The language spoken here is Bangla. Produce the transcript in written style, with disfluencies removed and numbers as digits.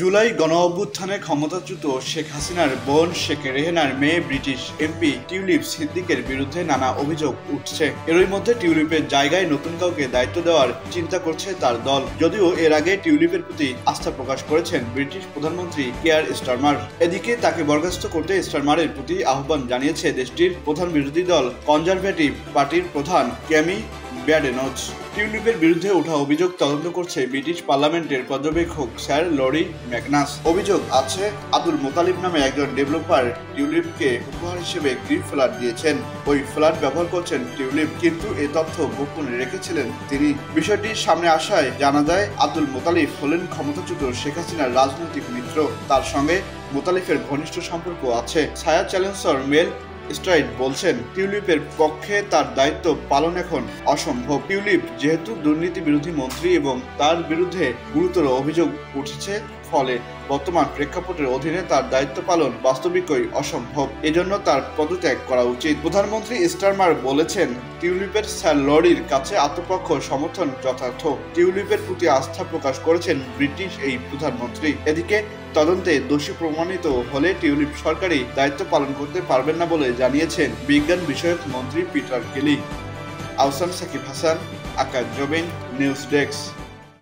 জুলাই গণঅভ্যুত্থানে ক্ষমতাচ্যুত শেখ হাসিনার বোন শেখ রেহেনার মেয়ে ব্রিটিশ এমপি টিউলিপ সিদ্দিকের বিরুদ্ধে নানা অভিযোগ উঠছে। এরই মধ্যে টিউলিপের জায়গায় নতুন কাউকে দায়িত্ব দেওয়ার চিন্তা করছে তার দল। যদিও এর আগে টিউলিপের প্রতি আস্থা প্রকাশ করেছেন ব্রিটিশ প্রধানমন্ত্রী কিয়ার স্টারমার। এদিকে তাকে বরখাস্ত করতে স্টারমারের প্রতি আহ্বান জানিয়েছে দেশটির প্রধান বিরোধী দল কনজারভেটিভ পার্টির প্রধান ক্যামি ব্যাডেনচ। টিউলিপের বিরুদ্ধে ওঠা অভিযোগ তদন্ত করছে ব্রিটিশ পার্লামেন্টের পর্যবেক্ষক স্যার লরি ম্যাকনাস। অভিযোগ আছে আব্দুল মোতালিব নামে একজন ডেভেলপার টিউলিপকে উপহার হিসেবে গ্রিন ফ্ল্যাট দিয়েছেন। ওই ফ্ল্যাট ব্যবহার করছেন টিউলিপ, কিন্তু এ তথ্য গোপন রেখেছিলেন তিনি। বিষয়টি সামনে আসায় জানা যায় আব্দুল মোতালিব হলেন ক্ষমতাচ্যুত শেখ হাসিনার রাজনৈতিক মিত্র। তার সঙ্গে মোতালিফের ঘনিষ্ঠ সম্পর্ক আছে। ছায়া চ্যালেঞ্জার মেল স্ট্রাইট বলছেন, টিউলিপের পক্ষে তার দায়িত্ব পালন এখন অসম্ভব। টিউলিপ যেহেতু দুর্নীতি বিরোধী মন্ত্রী এবং তার বিরুদ্ধে গুরুতর অভিযোগ উঠেছে, ফলে বর্তমান প্রেক্ষাপটের অধীনে তার দায়িত্ব পালন বাস্তবিকই অসম্ভব। এজন্য তার পদত্যাগ করা উচিত। প্রধানমন্ত্রী স্টারমার বলেছেন, টিউলিপের স্যার লরির কাছে আত্মপক্ষ সমর্থন যথার্থ। টিউলিপের প্রতি আস্থা প্রকাশ করেছেন ব্রিটিশ এই প্রধানমন্ত্রী। এদিকে তদন্তে দোষী প্রমাণিত হলে টিউলিপ সরকারি দায়িত্ব পালন করতে পারবেন না বলে জানিয়েছেন বিজ্ঞান বিষয়ক মন্ত্রী পিটার কেলি। আহসান সাকিব হাসান, আকাশ জবিন, নিউজ ডেস্ক।